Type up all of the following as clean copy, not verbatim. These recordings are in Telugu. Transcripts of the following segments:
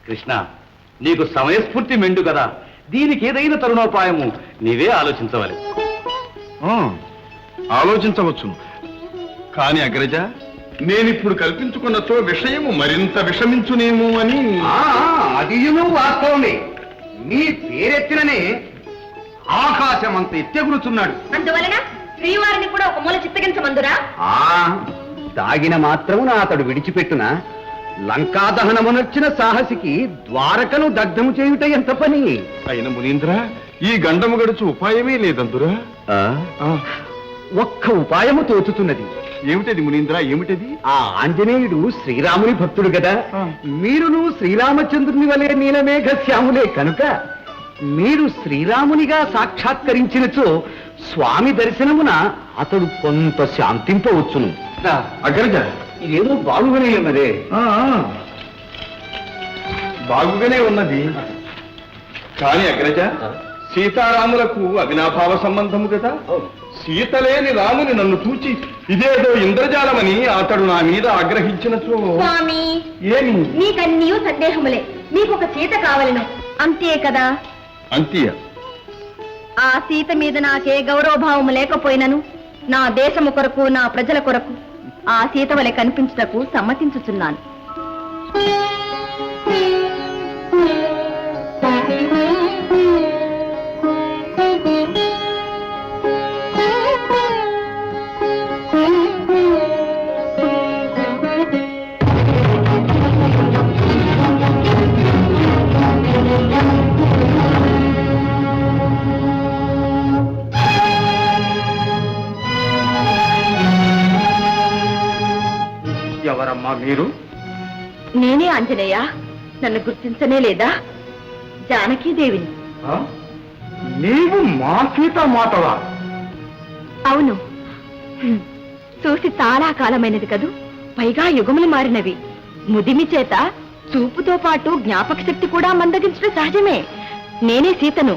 కృష్ణ, నీకు సమయస్ఫూర్తి మెండు కదా, దీనికి ఏదైనా తరుణోపాయము నీవే ఆలోచించవాలి. ఆలోచించవచ్చు, కానీ అగ్రజ, నేనిప్పుడు కల్పించుకున్నచో విషయము మరింత విషమించునేమో అని. అదియును వాస్తవమే. మీ పేరెత్తిననే ఆకాశం అంత ఎత్తెగురుచున్నాడు. అందువలన శ్రీవారిని కూడా ఒక మూల చిత్తగించమందురా? దాగిన మాత్రమున అతడు విడిచిపెట్టున లంకా దహనమునొచ్చిన సాహసికి ద్వారకను దగ్ధము చేయుట ఎంత పని? అయిన మునీంద్ర, ఈ గండము గడుచు ఉపాయమే లేదందురా. ఒక్క ఉపాయము తోచుతున్నది. ఏమిటది మునీంద్ర, ఏమిటది? ఆ ఆంజనేయుడు శ్రీరాముని భక్తుడు కదా, మీరును శ్రీరామచంద్రుని వలె నీలమేఘ శ్యాములే కనుక మీరు శ్రీరామునిగా సాక్షాత్కరించినచో స్వామి దర్శనమున అతడు కొంత శాంతింపవచ్చును. అగ్రజ, ఇదేదో బాగుగానే ఉన్నదే. బాగుగానే ఉన్నది, కానీ అగ్రజ, సీతారాములకు అవినాభావ సంబంధము కదా. సీత లేని రాముని నన్ను చూచి ఇదేదో ఇంద్రజాలమని అతడు నా మీద ఆగ్రహించినచో. స్వామి, ఏమి? నీకన్నీ సందేహములే. నీకొక సీత కావలను, అంతే కదా? అంతేయ. ఆ సీత మీద నాకే గౌరవభావము లేకపోయినను నా దేశము కొరకు, నా ప్రజల కొరకు ఆ సీత వలె కనిపించుటకు సమ్మతించుచున్నాను. ఎవరమ్మా మీరు? నేనే ఆంజనేయ. నన్ను గుర్తించనే లేదా? జానకీదేవిని. నీవు మా సీత మాతవా? అవును. చూసి చాలా కాలమైనది కదూ, పైగా యుగములు మారినవి. ముదిమి చేత చూపుతో పాటు జ్ఞాపక శక్తి కూడా మందగించడం సహజమే. నేనే సీతను,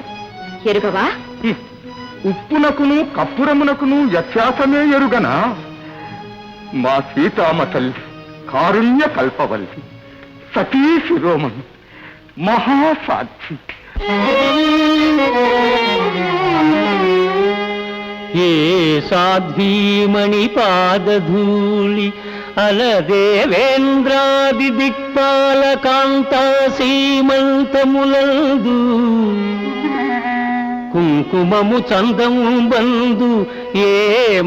ఎరుగవా? ఉప్పునకును కప్పురమునకును వ్యత్యాసమే ఎరుగనా? మా సీతామ తల్లి కారుణ్య కల్పవల్లి, సతీ శిరోమణి, మహాసాధ్వి. ఏ సాధ్వీమణి పాదధూళి అలదేవేంద్రాది దిక్పాలకాంతా సీమంతములందు కుంకుమము చందము బందు ఏ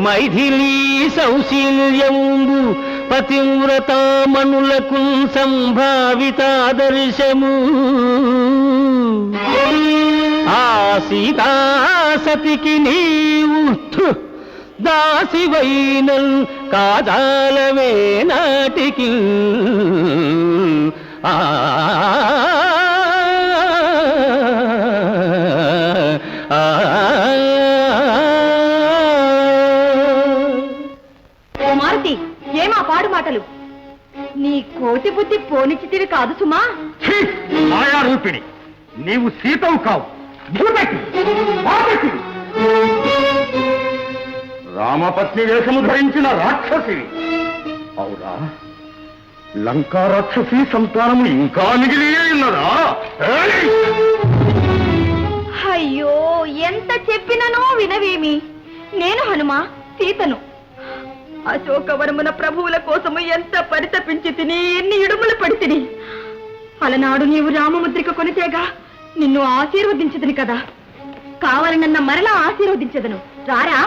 మైథిలీ సౌశీల్యంబు పతివ్రతామణులకు సంభావితాదర్శము. ఆ సీతాసతికి నీవు దాసివైనల్ కాదాలవే నాటికి. మారుతి, ఏమా పాడు మాటలు? నీ కోటి బుద్ధి పోనిచ్చితివి కాదు సుమా. మాయారూపిణి, నీవు సీతవు కావు, భూపతి, పార్వతి, రామపత్ని వేషము ధరించిన రాక్షసివి. అవురా, లంకా రాక్షసి సంతానము ఇంకా మిగిలి ఉన్నదా? అయ్యో, ఎంత చెప్పిననో వినవేమి. నేను హనుమా, సీతను. అశోకవరమున ప్రభువుల కోసము ఎంత పరితపించి తిని, ఎన్ని ఇడుములు పడి తిని. అలనాడు నీవు రామముద్రిక కొనితేగా నిన్ను ఆశీర్వదించదుని కదా. కావాలనన్న మరలా ఆశీర్వదించదను, రారా?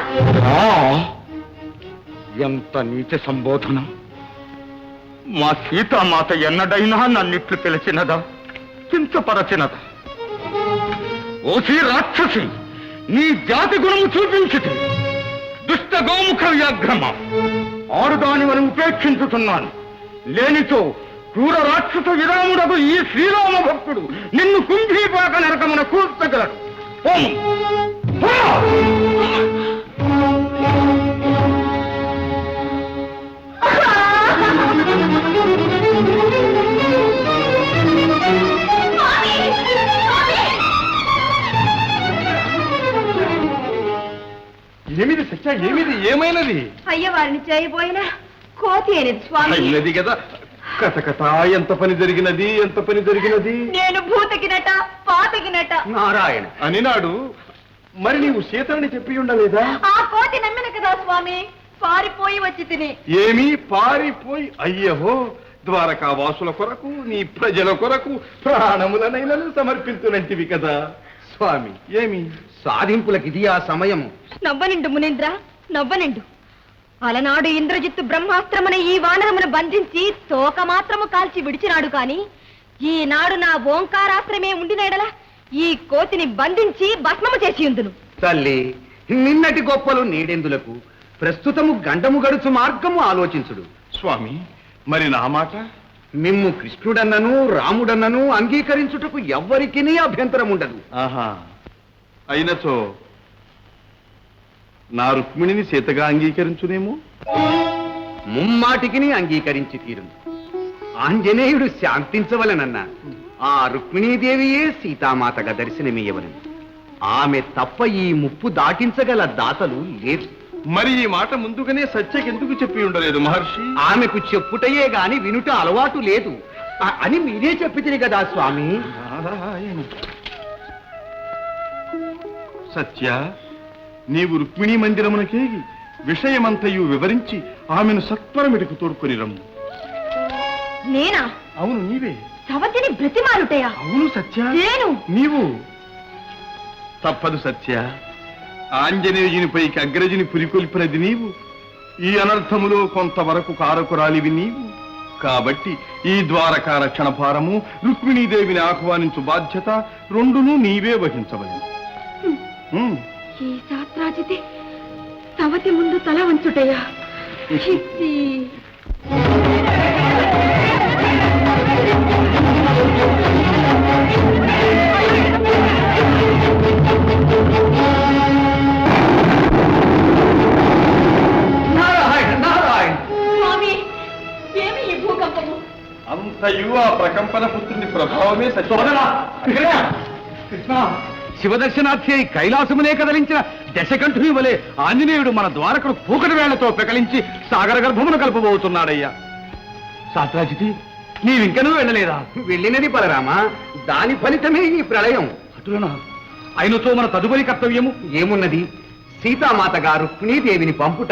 ఎంత నీచ సంబోధన! మా సీతామాత ఎన్నడైనా నన్నిట్లు పిలిచినదా, కించపరచినదా? ఓసి రాక్షసి, నీ జాతి గుణము చూపించితే దుష్ట గోముఖ వ్యాఘ్రమ, ఆరుదాని వని ఉపేక్షించుతున్నాను. లేనితో క్రూర రాక్షస విరాముడకు ఈ శ్రీరామ భక్తుడు నిన్ను కుంభీపాక నరకమున కూర్చగలడు. ఏమిది సత్య, ఏమిది, ఏమైనది? అయ్య వారిని చేయబోయినా కోతి అనేది స్వామి. అయినది కదా. కథ ఎంత పని జరిగినది, ఎంత పని జరిగినది నేను భూతకినట పాతకినట నారాయణ అని నాడు. మరి నీవు సీతని చెప్పి ఉండలేదా? ఆ కోతి నమ్మిన కదా స్వామి, పారిపోయి వచ్చి తిని. ఏమీ పారిపోయి? అయ్యహో, ద్వారకా వాసుల కొరకు, నీ ప్రజల కొరకు ప్రాణములనైనను సమర్పించునంటివి కదా స్వామి. ఏమి సాధింపులకి ఇది ఆ సమయము. నవ్వనిండు మునీంద్ర, నవ్వనిండు. అలనాడు ఇంద్రజిత్తు బ్రహ్మాస్త్రమున ఈ వానరమును బంధించి తోక మాత్రము కాల్చి విడిచినాడు కాని, ఈనాడు నా ఓంకారాస్త్రమే ఉండినడల ఈ కోతిని బంధించి భస్మము చేసి ఉందును. తల్లి, నిన్నటి గొప్పలు నీడెందులకు, ప్రస్తుతము గండము గడుచు మార్గము ఆలోచించుడు. స్వామి, మరి నా మాట? మిమ్ము కృష్ణుడన్నను రాముడన్నను అంగీకరించుటకు ఎవ్వరికీ అభ్యంతరం ఉండదు. ఆహా, అయినచో నా రుక్మిణిని సీతగా అంగీకరించునేమో. ముమ్మాటికిని అంగీకరించి తీరును. ఆంజనేయుడు శాంతించవలనన్న ఆ రుక్మిణీదేవియే సీతామాతగా దర్శనమియ్యవలను. ఆమె తప్ప ఈ ముప్పు దాటించగల దాతలు లేదు. మరి ఈ మాట ముందుగానే సత్యకెందుకు చెప్పి ఉండలేదు మహర్షి? ఆమెకు చెప్పుటయే గాని వినుట అలవాటు లేదు అని మీరే చెప్పితిరి కదా స్వామి. నారాయణ. సత్య, నీవు రుక్మిణీ మందిరమునకేగి విషయమంతయు వివరించి ఆమెను సత్వరమిడికి తోడుకొని రమ్ము. నేనా? అవును, నీవే. సవతిని బ్రతిమాలుటయా? అవును సత్య, నేను. నీవు. తప్పదు సత్య, ఆంజనేయునిపైకి అగ్రజుని పురికొల్పినది నీవు. ఈ అనర్థములో కొంతవరకు కారకురాలివి నీవు. కాబట్టి ఈ ద్వారకా రక్షణ భారము, రుక్మిణీదేవిని ఆహ్వానించు బాధ్యత రెండును నీవే వహించవలెను. ఈ శాస్త్రాజితే సవతి ముందు తల వంచుటయా? స్వామి, ఏమి ఈ భూకంపము? అంతయు ఆ ప్రకంపన పుత్రుని ప్రభావమే సత్య. కృష్ణ, శివదర్శనార్థి అయి కైలాసమునే కదలించిన దశకంఠుని వలె ఆంజనేయుడు మన ద్వారకను పూకటి వేళ్లతో పెకలించి సాగర గర్భమును కలుపబోతున్నాడయ్యా. శాస్త్రాజితి, నీవింకనూ వెళ్ళలేదా? వెళ్ళినది బలరామా, దాని ఫలితమే ఈ ప్రళయం. అటులనా? అయినతో మన తదుపరి కర్తవ్యము ఏమున్నది? సీతామాతగా రుక్మిణీదేవిని పంపుట,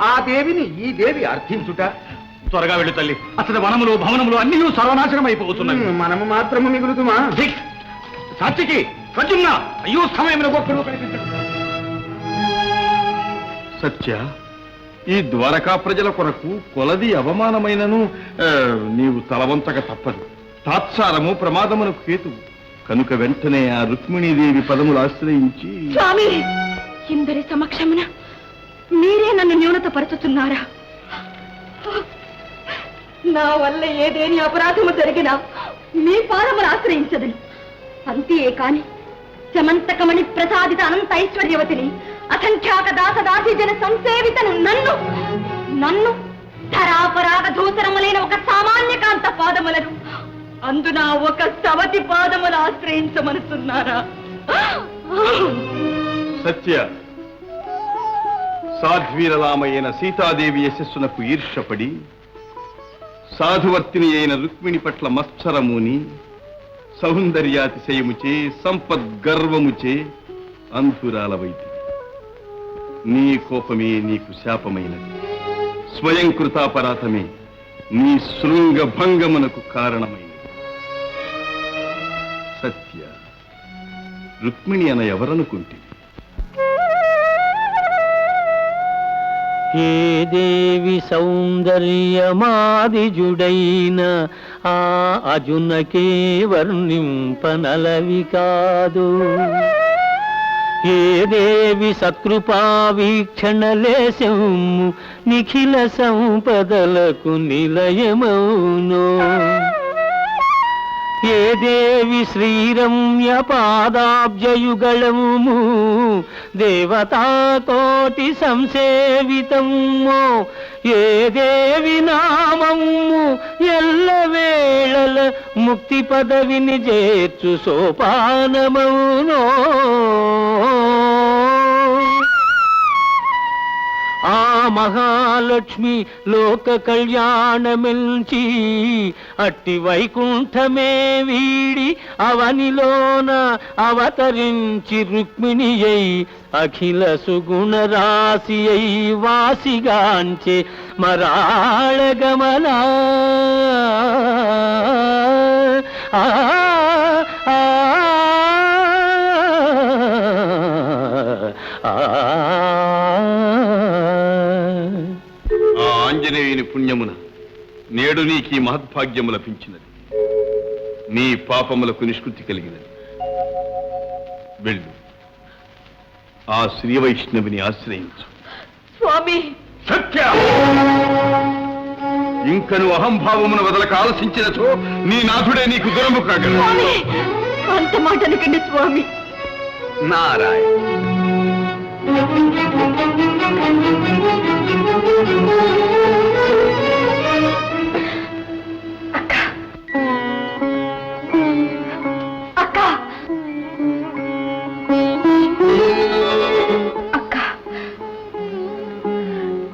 ఆ దేవిని ఈ దేవి అర్థించుట. త్వరగా వెళ్ళు తల్లి, అసలు వనములు భవనములు అన్నీ సర్వనాశనం అయిపోతున్నాయి. మనము మాత్రము మిగులుతుమా? సాత్వికి, ప్రజుమ్న, అయ్యో సమయంలో గొప్పలు కనిపించదు. సత్య, ఈ ద్వారకా ప్రజల కొరకు కొలది అవమానమైనను నీవు తలవంచక తప్పదు. తాత్సారము ప్రమాదమునకు హేతువు కనుక వెంటనే ఆ రుక్మిణీదేవి పదములు ఆశ్రయించి. స్వామి, ఇందరి సమక్షమున మీరే నన్ను న్యూనత పరచుతున్నారా? నా వల్ల ఏదేని అపరాధము జరిగినా మీ పాదములు ఆశ్రయించదను. అంతే కాని సమంతకమణి ప్రసాదిత అనంత ఐశ్వర్యవతిని, అసంఖ్యాక దాసదాసి జన సంసేవితను నన్ను ధరాపరాగ దూసరములైన ఒక సామాన్య కాంత పాదములను, అందున ఒక సవతి పాదములు ఆశ్రయించమనుతున్నారా? సత్య, సాధ్వీరలామైన సీతాదేవి యశస్సునకు ఈర్షపడి సాధువర్తిని అయిన రుక్మిణి పట్ల మత్సరముని, సౌందర్యాతిశయముచే సంపద్గర్వముచే అంధురాలవైతి. నీ కోపమే నీకు శాపమైనది. స్వయం కృతాపరాధమే నీ శృంగ భంగమునకు కారణమైనది. సత్య, రుక్మిణి అన ఎవరనుకుంటే? ఏ దేవి సౌందర్యమాదిజుడైన ఆ అజునకే వర్ణింపనలవి కాదు. ఏ దేవి సత్కృపా వీక్షణలేశము నిఖిల సంపదలకు నిలయమౌనో. ఏ దేవి శ్రీరమ్య పాదాబ్జయుగళము దేవతాకోటి సంసేవితము. ఏ దేవి నామము ఎల్లవేళల ముక్తి పదవిని చేర్చు సోపానమౌనో. ఆ మహాలక్ష్మి లోక కళ్యాణమిల్చి అట్టి వైకుంఠమే వీడి అవనిలోన అవతరించి రుక్మిణియై అఖిల సుగుణ రాశి అయి వాసిగాంచే మరాళగమలా ఆ ఆంజనేయుని పుణ్యమున నేడు నీకీ మహద్భాగ్యము లభించినది. నీ పాపములకు నిష్కృతి కలిగినది. వెళ్ళు, ఆ శ్రీ వైష్ణవిని ఆశ్రయించు. స్వామి, సత్య! ఇంకను అహంభావమును వదలక ఆలోచించినచో నీ నాథుడే నీకు దూరము కాగలడు. స్వామి, అంత మాట అనకండి స్వామి. నారాయణ. అక్క, అక్క,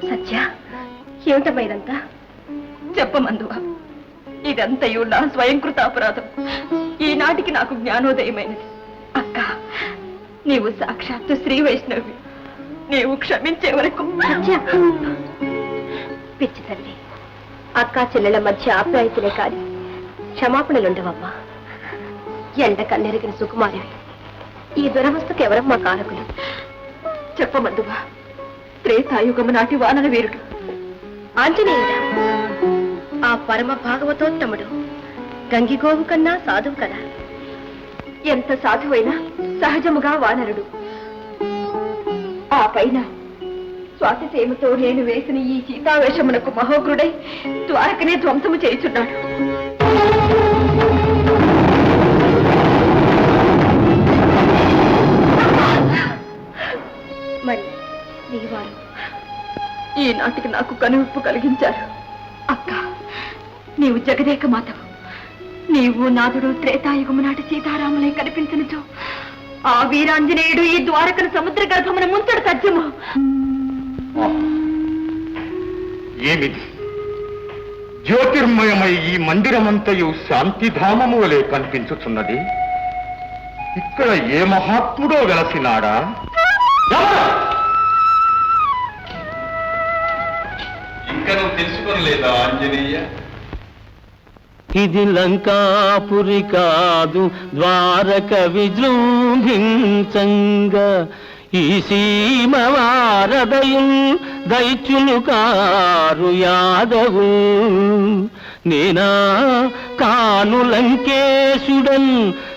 సత్య, ఏమిటమ్మా ఇదంతా? చెప్పమందువా, ఇదంతయు నా స్వయంకృత అపరాధం. ఈనాటికి నాకు జ్ఞానోదయమైనది. అక్క, నీవు సాక్షాత్తు శ్రీ వైష్ణవి. నీవు క్షమించే వరకు. పిచ్చి తల్లి, అక్కా చెల్లెల మధ్య ఆప్యాయతలే కాదు, క్షమాపణలుండవమ్మా. ఎండ కన్నెరిగిన సుకుమారివి. ఈ దురవస్థకు ఎవరమ్మా కారకులు? చెప్పమందువా, త్రేతాయుగము నాటి వానర వీరుడు ఆంజనేయుడా, ఆ పరమ భాగవతోత్తముడు గంగిగోవు కన్నా సాధువు కదా. ఎంత సాధువైనా సహజముగా వానరుడు. ఆ పైన స్వాతిసేమతో నేను వేసిన ఈ సీతావేషమునకు మహోగ్రుడై ద్వారకనే ధ్వంసము చేయుచున్నాడు. మరి శ్రీవారు ఈనాటికి నాకు కనువిప్పు కలిగించారు. అక్క, నీవు జగదేక మాతవు. నీవు నాదుడు త్రేతాయుగము నాటి సీతారాములై కనిపించనుచో ఆ వీరాంజనేయుడు ఈ ద్వారకను సముద్ర గర్భమున ముంచడు తథ్యము. ఏమిది? జ్యోతిర్మయమై ఈ మందిరమంతయు శాంతిధామము వలె కనిపించుచున్నది. ఇక్కడ ఏ మహాత్ముడో వెలసినాడా? ఇంకా నువ్వు తెలుసుకోలేదా ఆంజనేయ? ఇది లంకాపురి కాదు ద్వారక విజృంభించంగా ఈ సీమ వారదయు దైత్యులు కారు యాదవు నేనా కాను లంకేశుడన్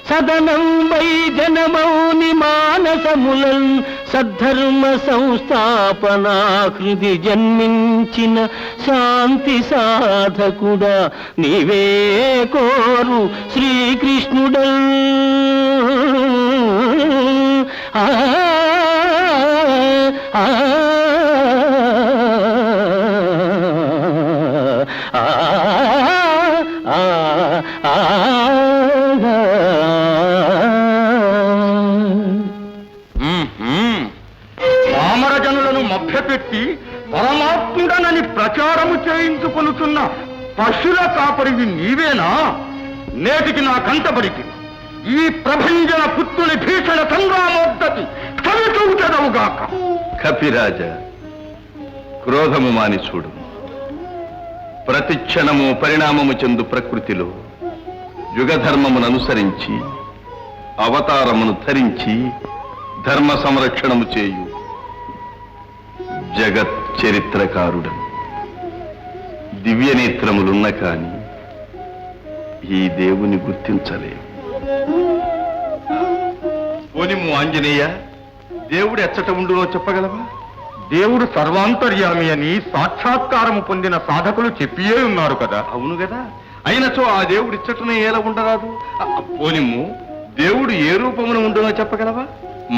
సదనం వై జనమౌని మానసములన్ సద్ధర్మ సంస్థాపనా హృది జన్మించిన శాంతి సాధకుడా నీవే కోరు శ్రీకృష్ణుడల్. ఆ ఆ పామరజనులను మభ్యపెట్టి పరమాత్ముడనని ప్రచారము చేయించుకొనుచున్న పశుల కాపరివి నీవేనా? నేటికి నా కంటబడికి ఈ ప్రభంజన పుత్రుని భీషణ సంగ్రామోద్ధతి చవిచూచదవుగాక. కపిరాజ, క్రోధము మాని చూడు. ప్రతి క్షణము పరిణామము చెందు ప్రకృతిలో యుగధర్మమును అనుసరించి అవతారమును ధరించి ధర్మ సంరక్షణము చేయు జగత్ చరిత్రకారుడు. దివ్యనేత్రములున్న కాని ఈ దేవుని గుర్తించలేవు. పోనిము ఆంజనేయ, దేవుడు ఎచ్చట ఉండునో చెప్పగలవా? దేవుడు సర్వాంతర్యామి అని సాక్షాత్కారము పొందిన సాధకులు చెప్పియే ఉన్నారు కదా. అవును కదా, అయినచో ఆ దేవుడు ఇచ్చటనే ఎలా ఉండరాదు? పోనిము, దేవుడు ఏ రూపమున ఉండునో చెప్పగలవా?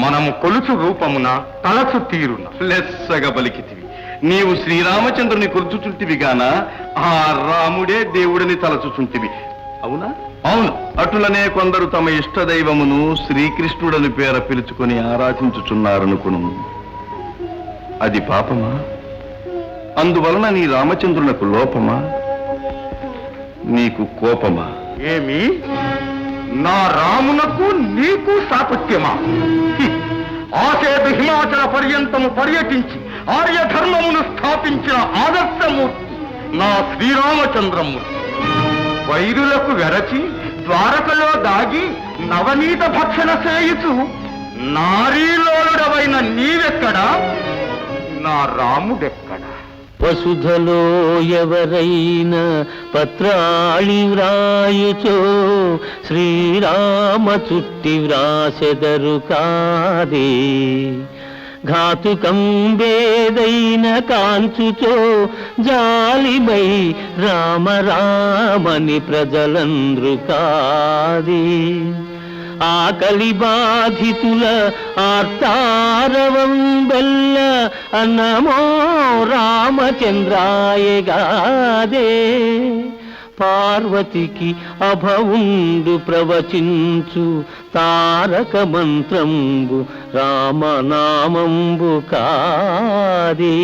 మనము కొలుచు రూపమున తలచు తీరున. లెస్సగా పలికితివి. నీవు శ్రీరామచంద్రుని కొలుచుచుంటివి గాన ఆ రాముడే దేవుడిని తలచుచుంటివి. అవునా? అవును. అటులనే కొందరు తమ ఇష్టదైవమును శ్రీకృష్ణుడని పేర పిలుచుకొని ఆరాధించుచున్నారనుకును. అది పాపమా? అందువలన నీ రామచంద్రునకు లోపమా, నీకు కోపమా? ఏమి నా రామునకు నీకు సాపత్యమా? ఆసేతు హిమాచల పర్యంతము పర్యటించి ఆర్యధర్మమును స్థాపించిన ఆదర్శమూర్తి నా శ్రీరామచంద్రమూర్తి వైరులకు వెరచి ద్వారకలో దాగి నవనీత భక్షణ చేయుచు నారీలోలుడవైన నీవెక్కడా, నా రాముడెక్కడా? వసుధలో ఎవరైనా పత్రాళి వ్రాయుచో శ్రీరామ చుట్టి వ్రాసెదరు కాదే, ఘాతుకం వేదైన కాంచుచో జాలిమై రామ రామని ప్రజలంద్రు కాదే, ఆకలి బాధితుల ఆర్తారవం బెల్ల అన్నమో రామచంద్రాయగాదే, పార్వతికి అభవుండు ప్రవచించు తారక మంత్రంబు రామనామంబు కాదే,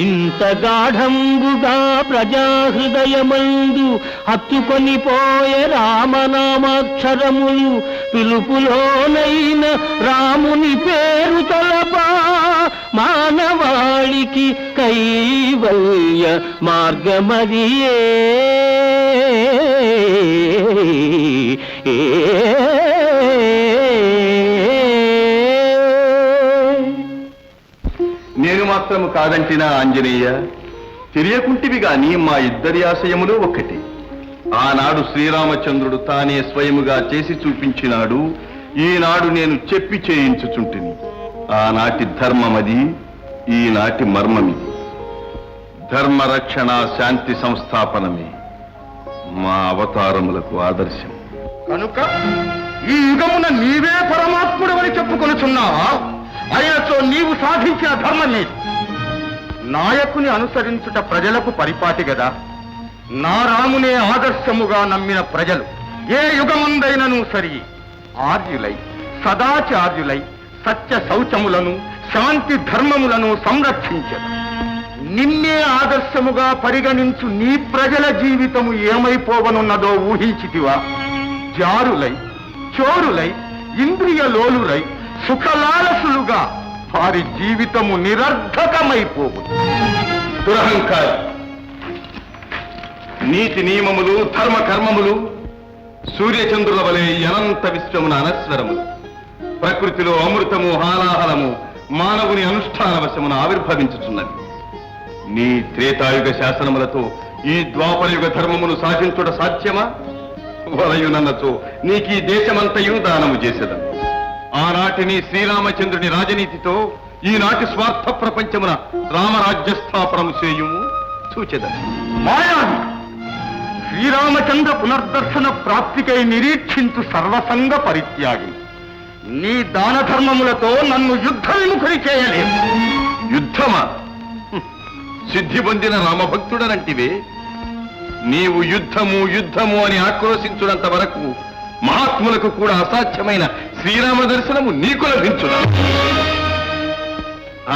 ఇంత గాఢంబుగా ప్రజాహృదయమందు హత్తుకొని పోయే రామనామాక్షరములు, పిలుపులోనైన రాముని పేరు తలపా మానవాళికి కైవల్య మార్గమదియే. నేను మాత్రము కాదంటినా ఆంజనేయ, తెలియకుంటివి గాని మా ఇద్దరి ఆశయములు ఒక్కటి. ఆనాడు శ్రీరామచంద్రుడు తానే స్వయముగా చేసి చూపించినాడు, ఈనాడు నేను చెప్పి చేయించుచుంటిని. ఆనాటి ధర్మమది, ఈనాటి మర్మమిది. ధర్మరక్షణ శాంతి సంస్థాపనమే మా అవతారములకు ఆదర్శం. కనుక ఈ యుగమున నీవే పరమాత్ముడవని చెప్పుకొనుచున్నావా? అయినచో నీవు సాధించిన ధర్మమేది? నాయకుని అనుసరించుట ప్రజలకు పరిపాటి గదా. నా రామునే ఆదర్శముగా నమ్మిన ప్రజలు ఏ యుగముందైనను సరి ఆర్యులై సదాచార్యులై సత్య శౌచములను శాంతి ధర్మములను సంరక్షించదు. నిన్నే ఆదర్శముగా పరిగణించు నీ ప్రజల జీవితము ఏమైపోవనున్నదో ఊహించితివా? జారులై చోరులై ఇంద్రియ లోలురై సుఖలాలసులుగా వారి జీవితము నిరర్ధకమైపోవు. దురహంకారి, నీతి నియమములు ధర్మ కర్మములు సూర్యచంద్రుల వలె అనంత విశ్వమున అనస్వరములు. ప్రకృతిలో అమృతము హాలాహలము మానవుని అనుష్ఠాన వశమున ఆవిర్భవించుచున్నది. నీ త్రేతాయుగ శాసనములతో ఈ ద్వాపరయుగ ధర్మమును సాధించుట సాధ్యమా? వలయునన్నచో నీకీ దేశమంతయు దానము చేసేదను. ఆనాటి నీ శ్రీరామచంద్రుని రాజనీతితో ఈనాటి స్వార్థ ప్రపంచమున రామరాజ్య స్థాపనము చేయుము చూచెదను. మాయావి, శ్రీరామచంద్ర పునర్దర్శన ప్రాప్తికై నిరీక్షించు సర్వసంగ పరిత్యాగి నీ దాన ధర్మములతో నన్ను యుద్ధ విముఖుని చేయలేదు. యుద్ధమా? సిద్ధి పొందిన రామభక్తుడనంటివే. నీవు యుద్ధము యుద్ధము అని ఆక్రోశించున్నంత వరకు మహాత్ములకు కూడా అసాధ్యమైన శ్రీరామ దర్శనము నీకు లభించును.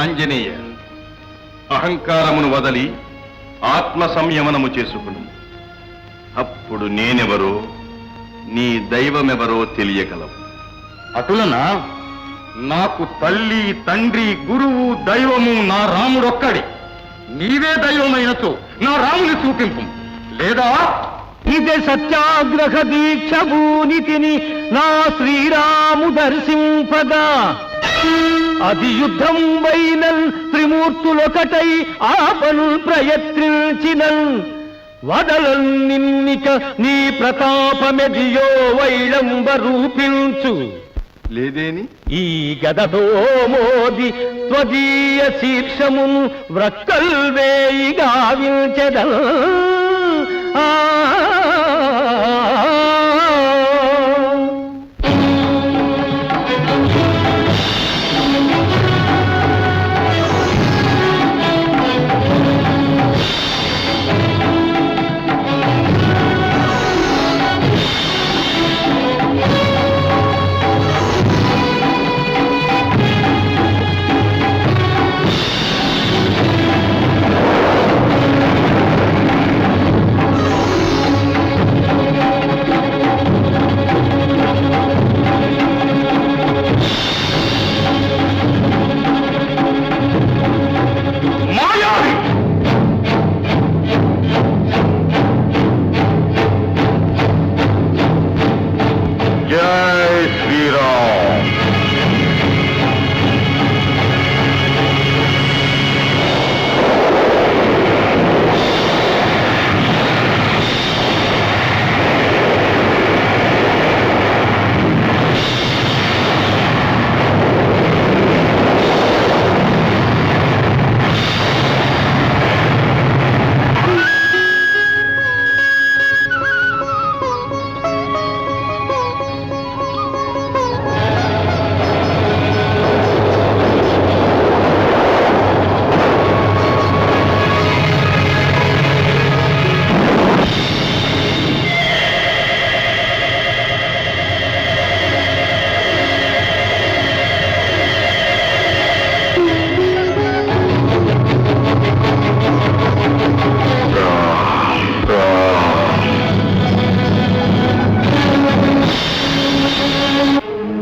ఆంజనేయ, అహంకారమును వదలి ఆత్మ సంయమనము చేసుకును. అప్పుడు నేనెవరో నీ దైవమెవరో తెలియగలవు. అటులనా? నాకు తల్లి తండ్రి గురువు దైవము నా రాముడొక్కడే. నీవే దైవమైనచో నా రాముని చూపింపు. లేదా ఇదే సత్యాగ్రహ దీక్ష భూనితిని నా శ్రీరాము దర్శింపగా, అది యుద్ధం వైనల్ త్రిమూర్తులొకటై ఆపను ప్రయత్నించినల్, వదలన్ నిన్నిక నీ ప్రతాపమెదియో వైళంబ రూపించు. లేదేని ఈ గదతో మోది త్వదీయ శీర్షమును వ్రక్కల్వేయి గావించెదల్. జై శ్రీరామ్.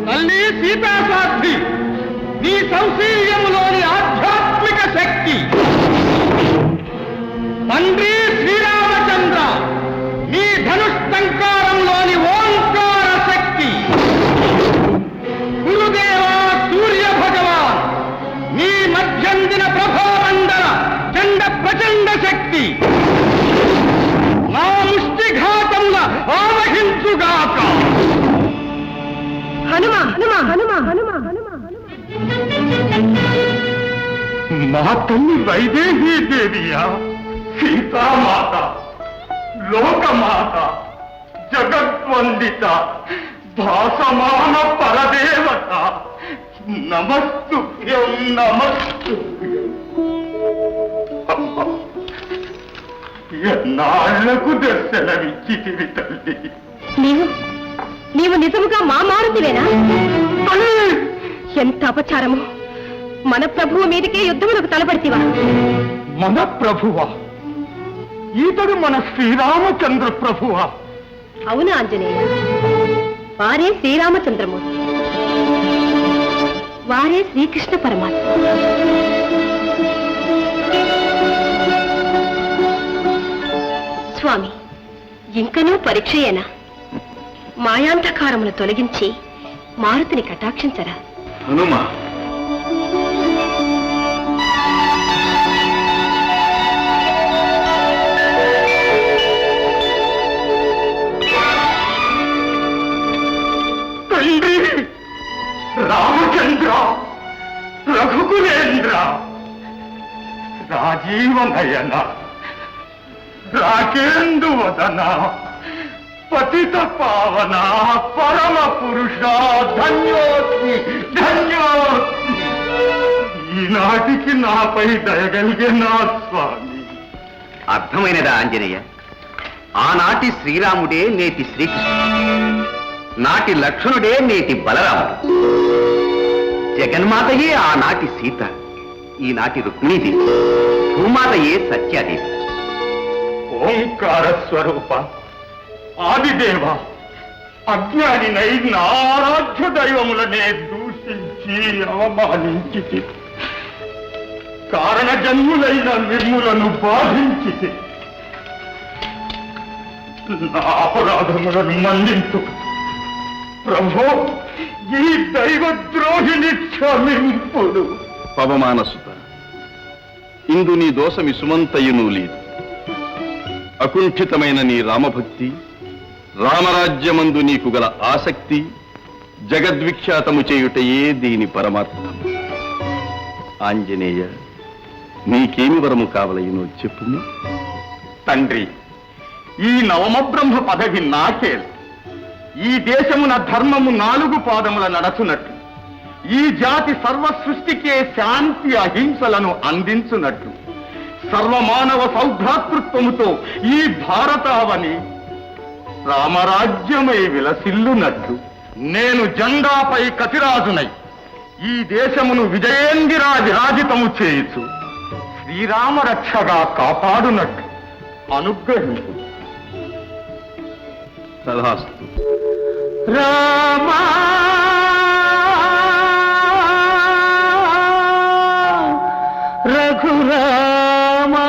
తల్లి సీతాసాధ్వి, నీ సౌశీల్యములోని ఆధ్యాత్మిక శక్తి, తండ్రి శ్రీరామచంద్ర, నీ ధనుష్టంకారంలోని ఓంకార శక్తి, గురుదేవ సూర్య భగవాన్, నీ మధ్యందిన ప్రభామండల చండ ప్రచండ శక్తి నా ముష్టిఘాతముల ఆవహించుగాక. హనుమా హనుమా హనుమా హనుమా హనుమా మా తల్లి వైదేహీ దేవియా, సీతామాత, లోకమాత, జగద్వందిత, భాసమాన పరదేవత, నమస్తుభ్యం నమస్తుభ్యం. ఎన్నాళ్లకు దర్శనమిచ్చితివి తల్లి. నీవు నిజముగా మా మారుతివేనా? ఎంత అపచారము! మన ప్రభువు మీదకే యుద్ధములకు తలపడితివా? మన ప్రభువా? ఈతడు మన శ్రీరామచంద్ర ప్రభువా? అవును ఆంజనేయ, వారే శ్రీరామచంద్రమూర్తి, వారే శ్రీకృష్ణ పరమాత్మ. స్వామి, ఇంకనూ పరీక్షయేనా? మాయాంధకారమును తొలగించి మారుతిని కటాక్షించరా? హనుమా, తండ్రి రామచంద్ర, రఘుకులేంద్ర, రాజీవనయన, రాకేందువదన, పతిత పావన, పరమ పురుష, ధన్యోస్మి ధన్యోస్మి. ఈనాటికి నాపై దయగలిగే నా స్వామి. అర్థమైనదా ఆంజనేయ? ఆనాటి శ్రీరాముడే నేటి శ్రీకృష్ణుడు, నాటి లక్ష్మణుడే నేటి బలరాముడు, జగన్మాతయే ఆనాటి సీత, ఈనాటి రుక్మిణీదేవి, భూమాతయే సత్యాదేవి. ఓంకార స్వరూప, ఆదిదేవ, అజ్ఞానినై నా ఆరాధ్య దైవములనే దూషించి అవమానించి కారణ జన్ములైన నిర్ములను బాధించి నా అపరాధములను మన్నించు ప్రభో. ఈ దైవద్రోహిని క్షమింపుడు. పవమానసుత, ఇందు నీ దోషమి సుమంతయును లేదు. అకుంఠితమైన నీ రామభక్తి, రామరాజ్యమందు నీకు గల ఆసక్తి జగద్విఖ్యాతము చేయుటయే దీని పరమార్థం. ఆంజనేయ, నీకేమి వరము కావలయునో చెప్పుము. తండ్రి, ఈ నవమబ్రహ్మ పదవి నాకే. ఈ దేశమున ధర్మము 4 పాదముల నడచునట్లు, ఈ జాతి సర్వ సృష్టికే శాంతి అహింసలను అందించునట్లు, సర్వమానవ సౌభ్రాతృత్వముతో ఈ భారతావని రామరాజ్యమై విలసిల్లునట్లు, నేను జెండాపై కతిరాజునై ఈ దేశమును విజయేందిరా విరాజితము చేయుచు శ్రీరామ రక్షగా కాపాడునట్లు అనుగ్రహించు. తథాస్తు. రామా రఘురామా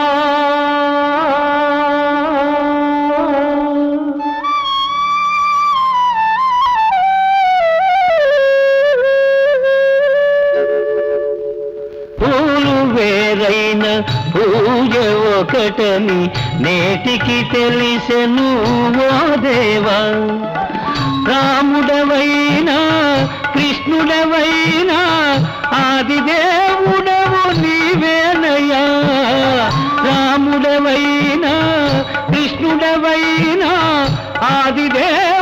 ఒకటని నేటికి తెలిసెను ఓ దేవా. రాముడవైనా కృష్ణుడవైనా ఆదిదేవుడవు నీవేనయ్యా. రాముడవైనా కృష్ణుడవైనా ఆదిదేవుడవు